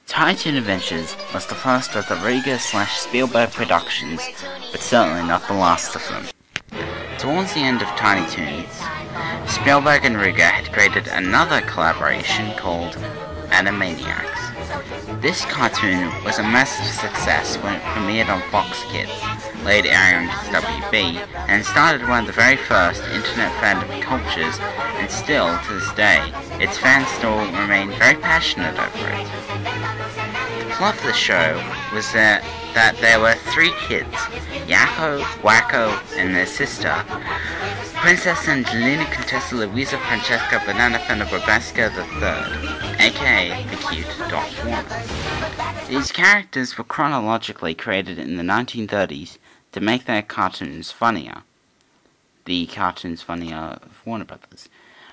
Tiny Toon Adventures was the first of the Ruegger/Spielberg productions, but certainly not the last of them. Towards the end of Tiny Toons, Spielberg and Ruegger had created another collaboration called Animaniacs. This cartoon was a massive success when it premiered on Fox Kids, later airing on WB, and started one of the very first internet fandom cultures, and still, to this day, its fans still remain very passionate over it. The plot of the show was that there were three kids, Yakko, Wacko, and their sister, Princess Angelina Contessa Luisa Francesca Banana Fender Bobasca III, aka the cute Dot Warner. These characters were chronologically created in the 1930s to make their cartoons funnier. The cartoons funnier of Warner Brothers.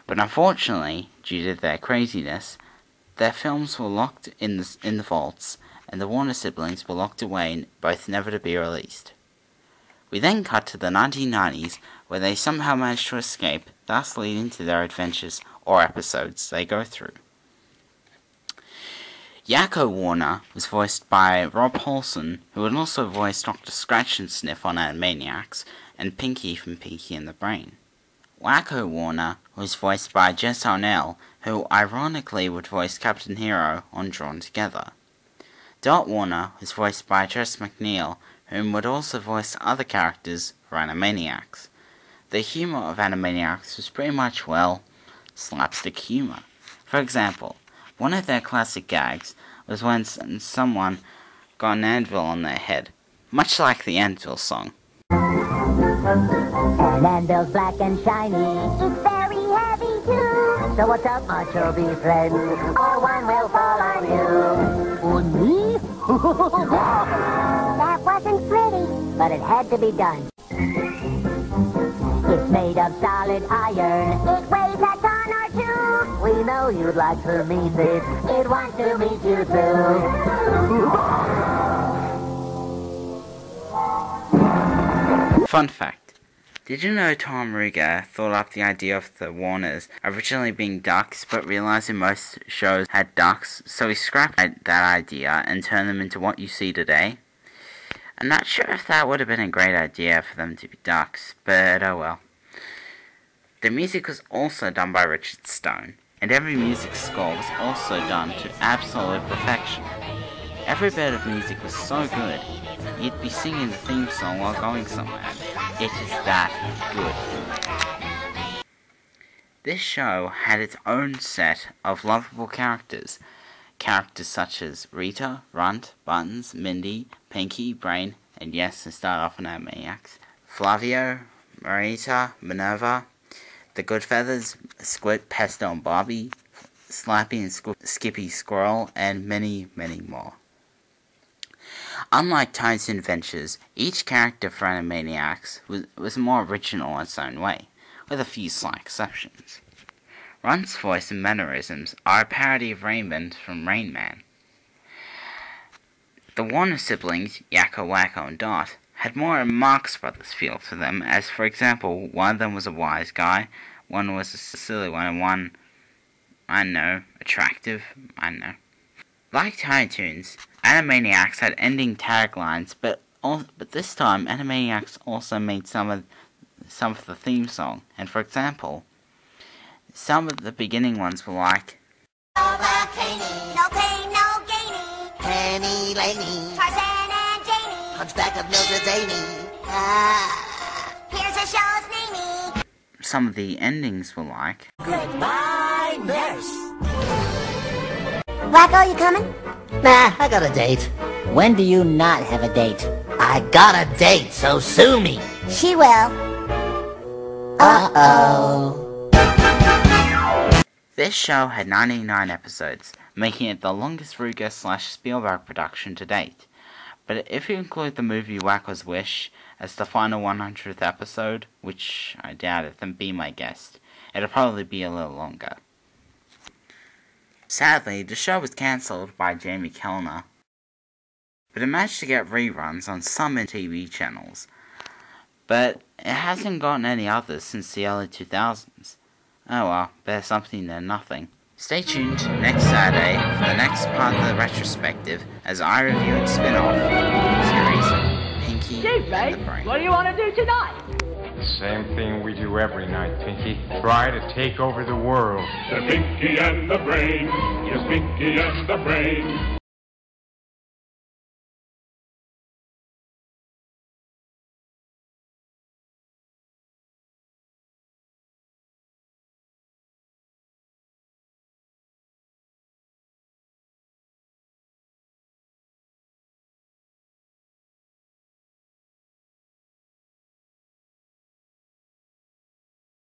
But unfortunately, due to their craziness, their films were locked in the vaults, and the Warner siblings were locked away, both never to be released. We then cut to the 1990s, where they somehow managed to escape, thus leading to their adventures, or episodes, they go through. Yakko Warner was voiced by Rob Paulsen, who had also voiced Dr. Scratch and Sniff on Animaniacs, and Pinky from Pinky and the Brain. Wacko Warner was voiced by Jess Arnell, who ironically would voice Captain Hero on Drawn Together. Dot Warner was voiced by Jess McNeil, whom would also voice other characters for Animaniacs. The humour of Animaniacs was pretty much, well, slapstick humour. For example, one of their classic gags was when someone got an anvil on their head, much like the Anvil song. An anvil's black and shiny, it's very heavy too. So what's up, my chubby friend? Or one will fall on you. On me? That wasn't pretty, but it had to be done. It's made of solid iron. It weighs a ton or two. We know you'd like to meet it. It wants to meet you too. Fun fact. Did you know Tom Ruegger thought up the idea of the Warners originally being ducks, but realizing most shows had ducks, so he scrapped that idea and turned them into what you see today? I'm not sure if that would have been a great idea for them to be ducks, but oh well. The music was also done by Richard Stone, and every music score was also done to absolute perfection. Every bit of music was so good, you'd be singing the theme song while going somewhere. It is that good. This show had its own set of lovable characters. Characters such as Rita, Runt, Buttons, Mindy, Pinky, Brain, and yes, to start off on Animaniacs, Flavio, Marita, Minerva, the Goodfeathers, Squid, Pesto and Bobby, Slappy and Skippy Squirrel, and many, many more. Unlike Tiny Toon Adventures, each character for Animaniacs was more original in its own way, with a few slight exceptions. Runt's voice and mannerisms are a parody of Raymond from Rain Man. The Warner siblings, Yakko, Wacko, and Dot, had more a Marx Brothers feel to them, as for example, one of them was a wise guy, one was a silly one, and one, attractive, Like Tiny Toons, Animaniacs had ending taglines, but this time Animaniacs also made some of the theme song, and for example, some of the beginning ones were like No pain, no gaining. Penny Laney, Tarzan and Janie. Hunchback of Notre Dame. Here's a show's namey. Some of the endings were like Goodbye, nurse. Wacko, you coming? Nah, I got a date. When do you not have a date? I got a date, so sue me. She will. Uh-oh. This show had 99 episodes, making it the longest Ruegger/Spielberg production to date. But if you include the movie Wacko's Wish as the final 100th episode, which I doubt it, then be my guest, it'll probably be a little longer. Sadly, the show was cancelled by Jamie Kellner, but it managed to get reruns on some TV channels, but it hasn't gotten any others since the early 2000s. Oh well, better something than nothing. Stay tuned next Saturday for the next part of the retrospective as I review its spin-off series, Pinky and the Brain. What do you want to do tonight? The same thing we do every night, Pinky. Try to take over the world. The Pinky and the Brain, yes, Pinky and the Brain.